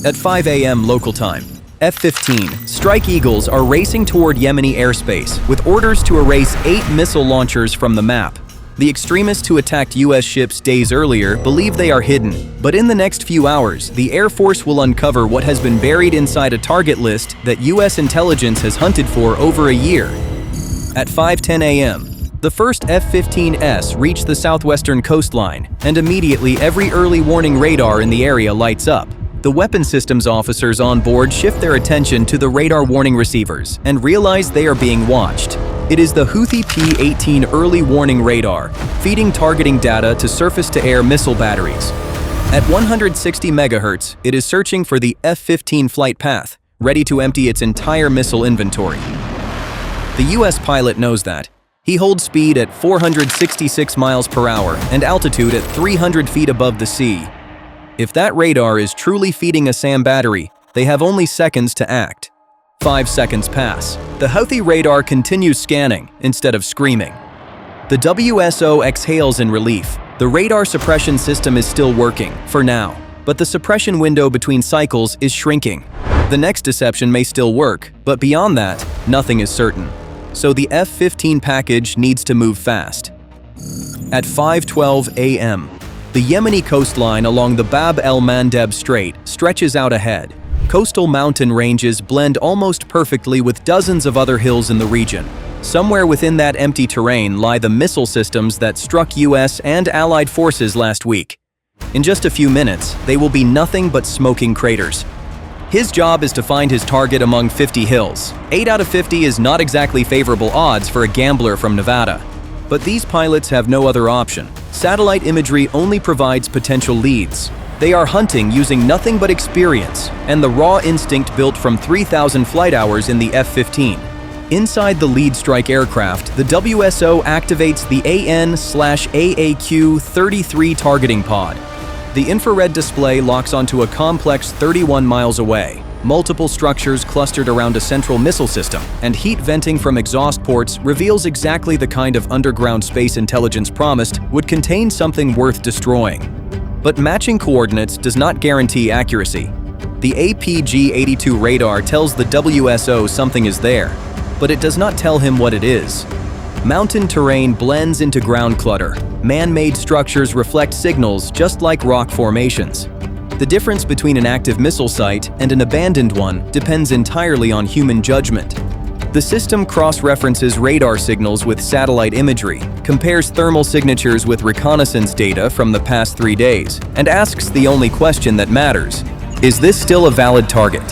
At 5 a.m. local time, F-15 Strike Eagles are racing toward Yemeni airspace with orders to erase 8 missile launchers from the map. The extremists who attacked U.S. ships days earlier believe they are hidden, but in the next few hours, the Air Force will uncover what has been buried inside a target list that U.S. intelligence has hunted for over a year. At 5:10 a.m., the first F-15S reached the southwestern coastline, and immediately every early warning radar in the area lights up. The weapon systems officers on board shift their attention to the radar warning receivers and realize they are being watched. It is the Houthi P-18 early warning radar, feeding targeting data to surface-to-air missile batteries. At 160 MHz, it is searching for the F-15 flight path, ready to empty its entire missile inventory. The U.S. pilot knows that. He holds speed at 466 miles per hour and altitude at 300 feet above the sea. If that radar is truly feeding a SAM battery, they have only seconds to act. 5 seconds pass. The Houthi radar continues scanning instead of screaming. The WSO exhales in relief. The radar suppression system is still working, for now, but the suppression window between cycles is shrinking. The next deception may still work, but beyond that, nothing is certain. So the F-15 package needs to move fast. At 5:12 a.m., the Yemeni coastline along the Bab el-Mandeb Strait stretches out ahead. Coastal mountain ranges blend almost perfectly with dozens of other hills in the region. Somewhere within that empty terrain lie the missile systems that struck U.S. and Allied forces last week. In just a few minutes, they will be nothing but smoking craters. His job is to find his target among 50 hills. 8 out of 50 is not exactly favorable odds for a gambler from Nevada. But these pilots have no other option. Satellite imagery only provides potential leads. They are hunting using nothing but experience and the raw instinct built from 3,000 flight hours in the F-15. Inside the lead strike aircraft, the WSO activates the AN/AAQ-33 targeting pod. The infrared display locks onto a complex 31 miles away. Multiple structures clustered around a central missile system, and heat venting from exhaust ports reveals exactly the kind of underground space intelligence promised would contain something worth destroying. But matching coordinates does not guarantee accuracy. The APG-82 radar tells the WSO something is there, but it does not tell him what it is. Mountain terrain blends into ground clutter. Man-made structures reflect signals just like rock formations. The difference between an active missile site and an abandoned one depends entirely on human judgment. The system cross-references radar signals with satellite imagery, compares thermal signatures with reconnaissance data from the past 3 days, and asks the only question that matters: is this still a valid target?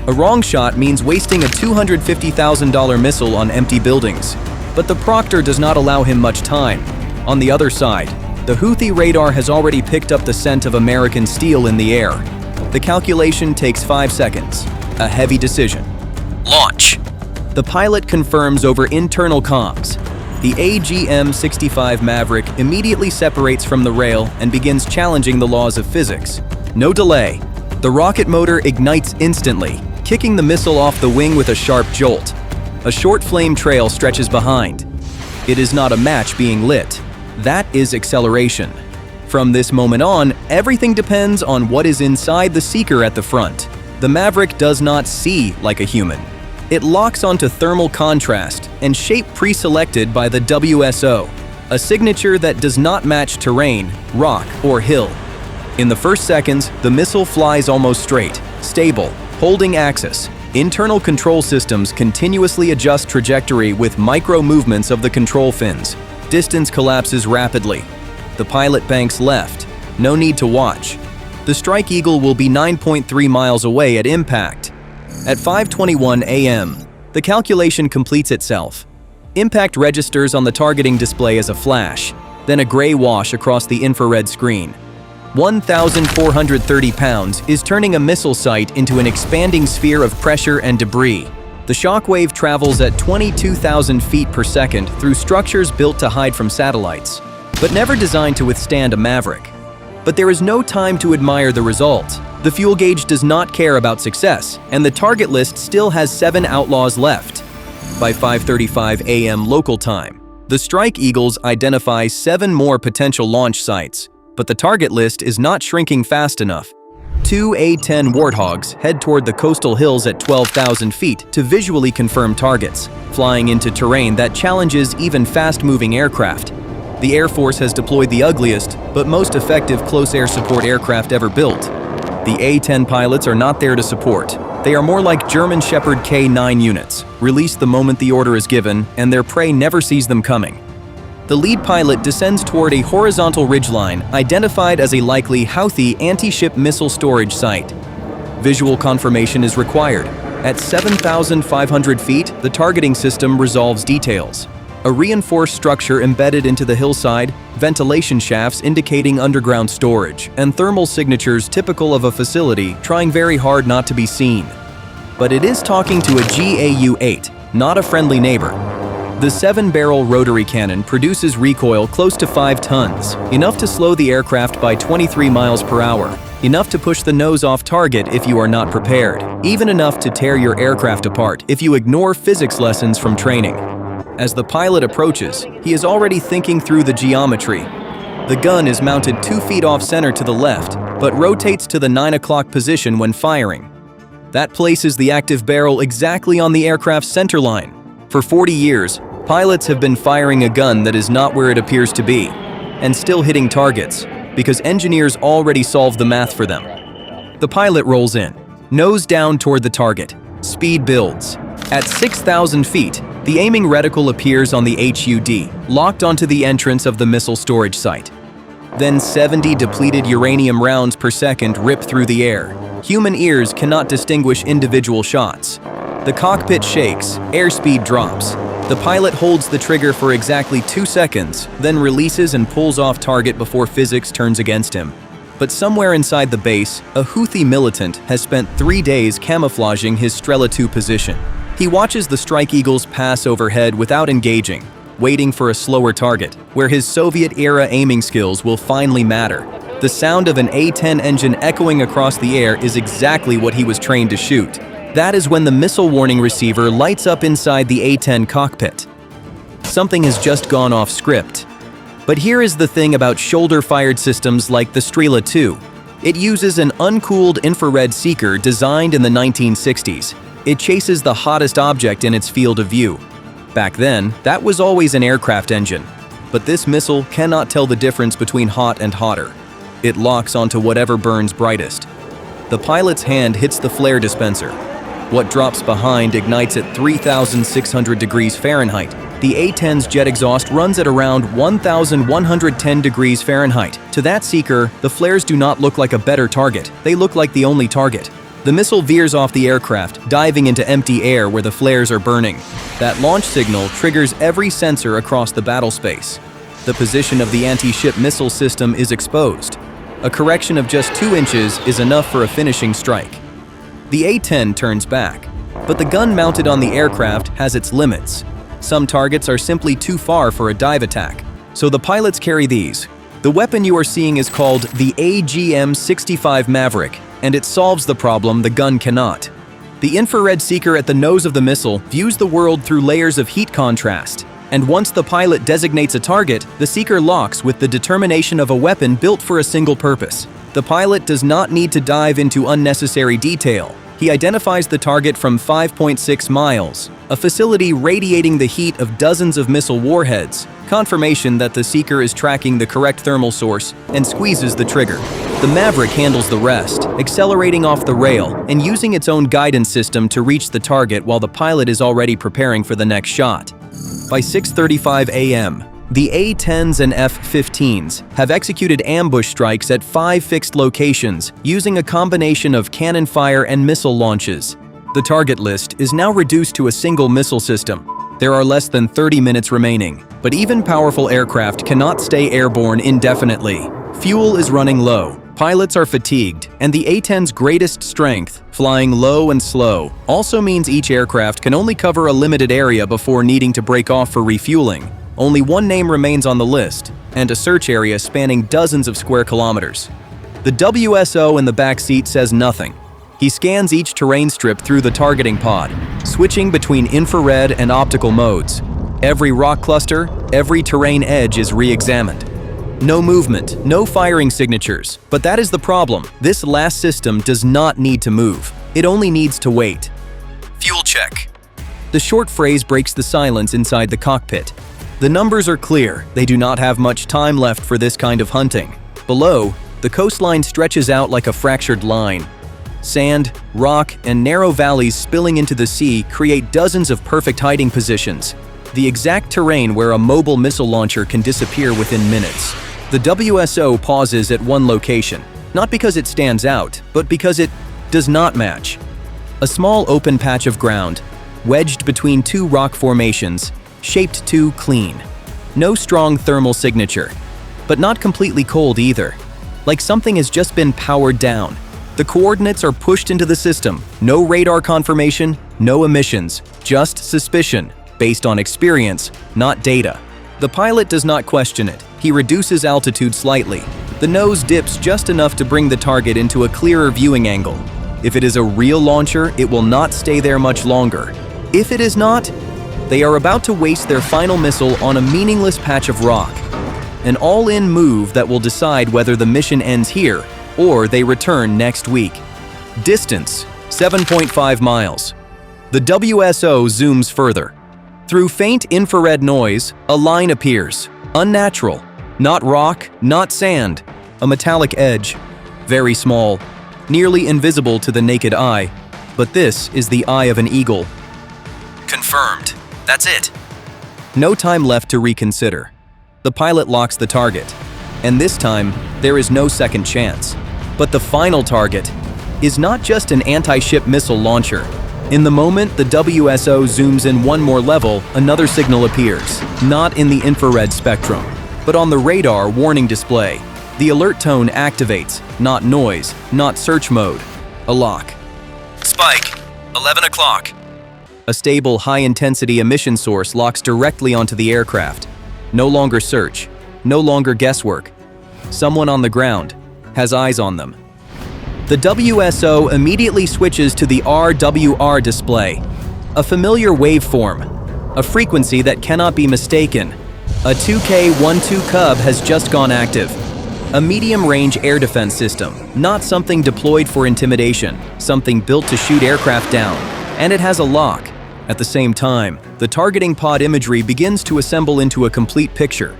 A wrong shot means wasting a $250,000 missile on empty buildings, but the Proctor does not allow him much time. On the other side, the Houthi radar has already picked up the scent of American steel in the air. The calculation takes 5 seconds. A heavy decision. Launch! The pilot confirms over internal comms. The AGM-65 Maverick immediately separates from the rail and begins challenging the laws of physics. No delay. The rocket motor ignites instantly, kicking the missile off the wing with a sharp jolt. A short flame trail stretches behind. It is not a match being lit. That is acceleration. From this moment on, everything depends on what is inside the seeker at the front. The Maverick does not see like a human. It locks onto thermal contrast and shape pre-selected by the WSO, a signature that does not match terrain, rock, or hill. In the first seconds, the missile flies almost straight, stable, holding axis. Internal control systems continuously adjust trajectory with micro movements of the control fins. Distance collapses rapidly. The pilot banks left. No need to watch. The Strike Eagle will be 9.3 miles away at impact. At 5:21 a.m., the calculation completes itself. Impact registers on the targeting display as a flash, then a gray wash across the infrared screen. 1,430 pounds is turning a missile site into an expanding sphere of pressure and debris. The shockwave travels at 22,000 feet per second through structures built to hide from satellites, but never designed to withstand a Maverick. But there is no time to admire the result. The fuel gauge does not care about success, and the target list still has 7 outlaws left. By 5:35 a.m. local time, the Strike Eagles identify 7 more potential launch sites, but the target list is not shrinking fast enough. Two A-10 Warthogs head toward the coastal hills at 12,000 feet to visually confirm targets, flying into terrain that challenges even fast-moving aircraft. The Air Force has deployed the ugliest, but most effective close air support aircraft ever built. The A-10 pilots are not there to support. They are more like German Shepherd K-9 units, released the moment the order is given, and their prey never sees them coming. The lead pilot descends toward a horizontal ridgeline identified as a likely Houthi anti-ship missile storage site. Visual confirmation is required. At 7,500 feet, the targeting system resolves details. A reinforced structure embedded into the hillside, ventilation shafts indicating underground storage, and thermal signatures typical of a facility trying very hard not to be seen. But it is talking to a GAU-8, not a friendly neighbor. The 7-barrel rotary cannon produces recoil close to 5 tons, enough to slow the aircraft by 23 miles per hour, enough to push the nose off target if you are not prepared, even enough to tear your aircraft apart if you ignore physics lessons from training. As the pilot approaches, he is already thinking through the geometry. The gun is mounted 2 feet off center to the left, but rotates to the 9 o'clock position when firing. That places the active barrel exactly on the aircraft's centerline. For 40 years, pilots have been firing a gun that is not where it appears to be, and still hitting targets, because engineers already solved the math for them. The pilot rolls in, nose down toward the target. Speed builds. At 6,000 feet, the aiming reticle appears on the HUD, locked onto the entrance of the missile storage site. Then 70 depleted uranium rounds per second rip through the air. Human ears cannot distinguish individual shots. The cockpit shakes, airspeed drops. The pilot holds the trigger for exactly 2 seconds, then releases and pulls off target before physics turns against him. But somewhere inside the base, a Houthi militant has spent 3 days camouflaging his Strela 2 position. He watches the Strike Eagles pass overhead without engaging, waiting for a slower target, where his Soviet-era aiming skills will finally matter. The sound of an A-10 engine echoing across the air is exactly what he was trained to shoot. That is when the missile warning receiver lights up inside the A-10 cockpit. Something has just gone off script. But here is the thing about shoulder-fired systems like the Strela 2. It uses an uncooled infrared seeker designed in the 1960s. It chases the hottest object in its field of view. Back then, that was always an aircraft engine. But this missile cannot tell the difference between hot and hotter. It locks onto whatever burns brightest. The pilot's hand hits the flare dispenser. What drops behind ignites at 3,600 degrees Fahrenheit. The A-10's jet exhaust runs at around 1,110 degrees Fahrenheit. To that seeker, the flares do not look like a better target. They look like the only target. The missile veers off the aircraft, diving into empty air where the flares are burning. That launch signal triggers every sensor across the battle space. The position of the anti-ship missile system is exposed. A correction of just 2 inches is enough for a finishing strike. The A-10 turns back, but the gun mounted on the aircraft has its limits. Some targets are simply too far for a dive attack, so the pilots carry these. The weapon you are seeing is called the AGM-65 Maverick, and it solves the problem the gun cannot. The infrared seeker at the nose of the missile views the world through layers of heat contrast, and once the pilot designates a target, the seeker locks with the determination of a weapon built for a single purpose. The pilot does not need to dive into unnecessary detail. He identifies the target from 5.6 miles, a facility radiating the heat of dozens of missile warheads, confirmation that the seeker is tracking the correct thermal source, and squeezes the trigger. The Maverick handles the rest, accelerating off the rail and using its own guidance system to reach the target while the pilot is already preparing for the next shot. By 6:35 a.m., the A-10s and F-15s have executed ambush strikes at 5 fixed locations using a combination of cannon fire and missile launches. The target list is now reduced to a single missile system. There are less than 30 minutes remaining, but even powerful aircraft cannot stay airborne indefinitely. Fuel is running low, pilots are fatigued, and the A-10's greatest strength, flying low and slow, also means each aircraft can only cover a limited area before needing to break off for refueling. Only one name remains on the list, and a search area spanning dozens of square kilometers. The WSO in the back seat says nothing. He scans each terrain strip through the targeting pod, switching between infrared and optical modes. Every rock cluster, every terrain edge is re-examined. No movement, no firing signatures. But that is the problem. This last system does not need to move. It only needs to wait. Fuel check. The short phrase breaks the silence inside the cockpit. The numbers are clear. They do not have much time left for this kind of hunting. Below, the coastline stretches out like a fractured line. Sand, rock, and narrow valleys spilling into the sea create dozens of perfect hiding positions. The exact terrain where a mobile missile launcher can disappear within minutes. The WSO pauses at one location, not because it stands out, but because it does not match. A small open patch of ground, wedged between two rock formations, shaped too clean. No strong thermal signature, but not completely cold either. Like something has just been powered down. The coordinates are pushed into the system. No radar confirmation, no emissions, just suspicion, based on experience, not data. The pilot does not question it. He reduces altitude slightly. The nose dips just enough to bring the target into a clearer viewing angle. If it is a real launcher, it will not stay there much longer. If it is not, they are about to waste their final missile on a meaningless patch of rock. An all-in move that will decide whether the mission ends here or they return next week. Distance, 7.5 miles. The WSO zooms further. Through faint infrared noise, a line appears. Unnatural. Not rock, not sand. A metallic edge. Very small. Nearly invisible to the naked eye. But this is the eye of an eagle. Confirmed. That's it. No time left to reconsider. The pilot locks the target. And this time, there is no second chance. But the final target is not just an anti-ship missile launcher. In the moment the WSO zooms in one more level, another signal appears. Not in the infrared spectrum, but on the radar warning display. The alert tone activates, not noise, not search mode. A lock. Spike, 11 o'clock. A stable, high-intensity emission source locks directly onto the aircraft. No longer search, no longer guesswork. Someone on the ground has eyes on them. The WSO immediately switches to the RWR display, a familiar waveform, a frequency that cannot be mistaken. A 2K-12 Cub has just gone active. A medium-range air defense system, not something deployed for intimidation, something built to shoot aircraft down. And it has a lock. At the same time, the targeting pod imagery begins to assemble into a complete picture.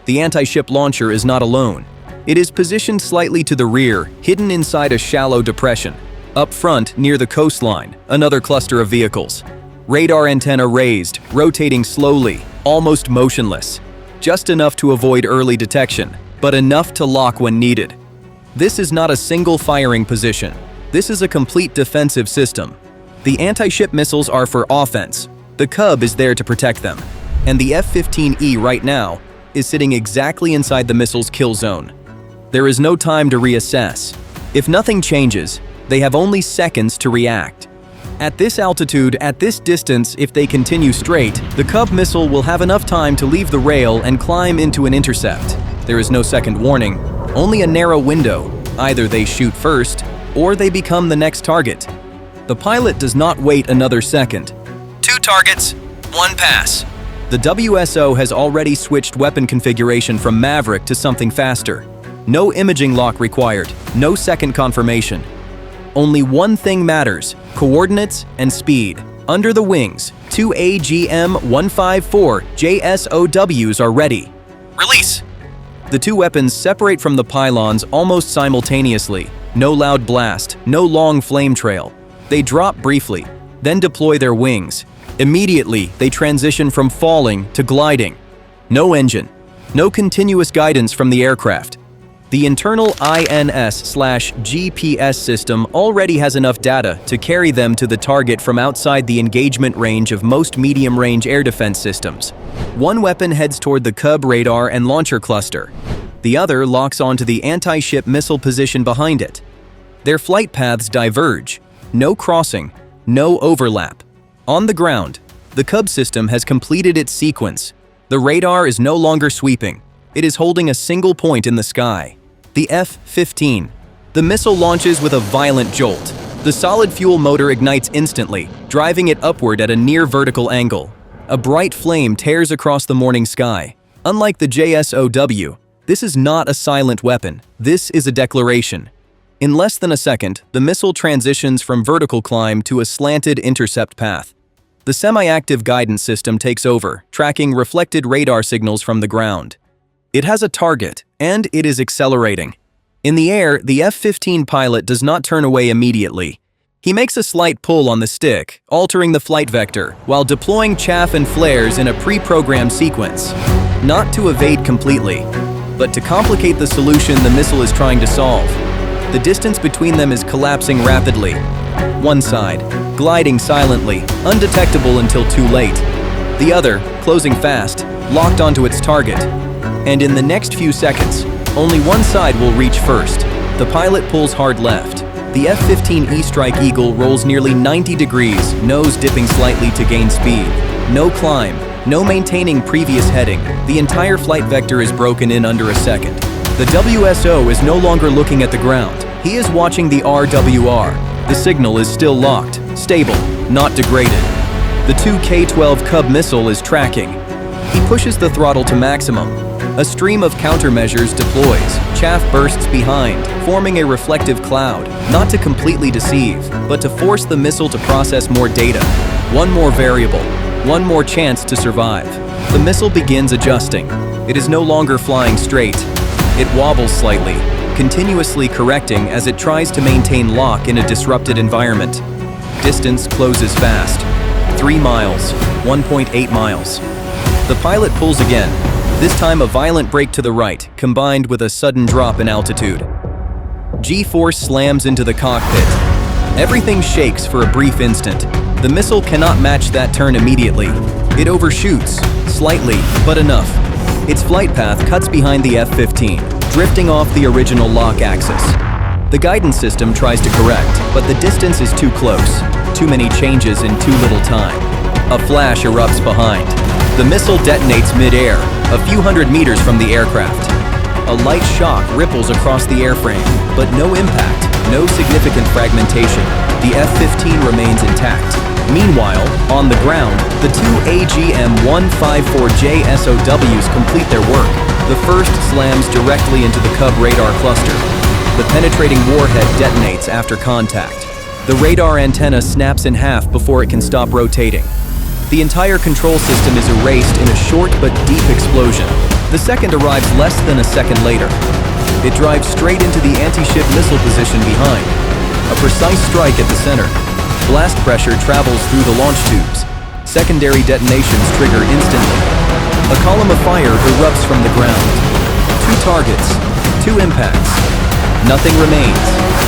The anti-ship launcher is not alone. It is positioned slightly to the rear, hidden inside a shallow depression. Up front, near the coastline, another cluster of vehicles. Radar antenna raised, rotating slowly, almost motionless. Just enough to avoid early detection, but enough to lock when needed. This is not a single firing position. This is a complete defensive system. The anti-ship missiles are for offense. The Cub is there to protect them. And the F-15E right now is sitting exactly inside the missile's kill zone. There is no time to reassess. If nothing changes, they have only seconds to react. At this altitude, at this distance, if they continue straight, the Cub missile will have enough time to leave the rail and climb into an intercept. There is no second warning, only a narrow window. Either they shoot first, or they become the next target. The pilot does not wait another second. 2 targets, 1 pass. The WSO has already switched weapon configuration from Maverick to something faster. No imaging lock required, no second confirmation. Only one thing matters: coordinates and speed. Under the wings, 2 AGM-154 JSOWs are ready. Release! The 2 weapons separate from the pylons almost simultaneously. No loud blast, no long flame trail. They drop briefly, then deploy their wings. Immediately, they transition from falling to gliding. No engine, no continuous guidance from the aircraft. The internal INS/GPS system already has enough data to carry them to the target from outside the engagement range of most medium-range air defense systems. One weapon heads toward the Cub radar and launcher cluster. The other locks onto the anti-ship missile position behind it. Their flight paths diverge. No crossing, no overlap. On the ground, the Cub system has completed its sequence. The radar is no longer sweeping. It is holding a single point in the sky. The F-15. The missile launches with a violent jolt. The solid fuel motor ignites instantly, driving it upward at a near vertical angle. A bright flame tears across the morning sky. Unlike the JSOW, This is not a silent weapon. This is a declaration. In less than a second, the missile transitions from vertical climb to a slanted intercept path. The semi-active guidance system takes over, tracking reflected radar signals from the ground. It has a target, and it is accelerating. In the air, the F-15 pilot does not turn away immediately. He makes a slight pull on the stick, altering the flight vector, while deploying chaff and flares in a pre-programmed sequence. Not to evade completely, but to complicate the solution the missile is trying to solve. The distance between them is collapsing rapidly. One side, gliding silently, undetectable until too late. The other, closing fast, locked onto its target. And in the next few seconds, only one side will reach first. The pilot pulls hard left. The F-15E Strike Eagle rolls nearly 90 degrees, nose dipping slightly to gain speed. No climb, no maintaining previous heading. The entire flight vector is broken in under a second. The WSO is no longer looking at the ground. He is watching the RWR. The signal is still locked, stable, not degraded. The 2K-12 Cub missile is tracking. He pushes the throttle to maximum. A stream of countermeasures deploys. Chaff bursts behind, forming a reflective cloud, not to completely deceive, but to force the missile to process more data. One more variable, one more chance to survive. The missile begins adjusting. It is no longer flying straight. It wobbles slightly, continuously correcting as it tries to maintain lock in a disrupted environment. Distance closes fast. 3 miles, 1.8 miles. The pilot pulls again, this time a violent brake to the right, combined with a sudden drop in altitude. G-force slams into the cockpit. Everything shakes for a brief instant. The missile cannot match that turn immediately. It overshoots, slightly, but enough. Its flight path cuts behind the F-15, drifting off the original lock axis. The guidance system tries to correct, but the distance is too close. Too many changes in too little time. A flash erupts behind. The missile detonates mid-air, a few hundred meters from the aircraft. A light shock ripples across the airframe, but no impact, no significant fragmentation. The F-15 remains intact. Meanwhile, on the ground, the two AGM-154J SOWs complete their work. The first slams directly into the Cub radar cluster. The penetrating warhead detonates after contact. The radar antenna snaps in half before it can stop rotating. The entire control system is erased in a short but deep explosion. The second arrives less than a second later. It drives straight into the anti-ship missile position behind. A precise strike at the center. Blast pressure travels through the launch tubes. Secondary detonations trigger instantly. A column of fire erupts from the ground. 2 targets, 2 impacts. Nothing remains.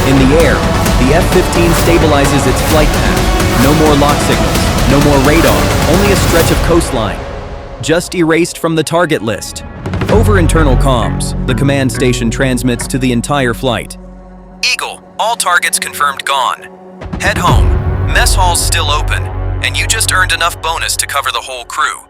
In the air, the F-15 stabilizes its flight path. No more lock signals, no more radar, only a stretch of coastline. Just erased from the target list. Over internal comms, the command station transmits to the entire flight. Eagle, all targets confirmed gone. Head home. Mess hall's still open, and you just earned enough bonus to cover the whole crew.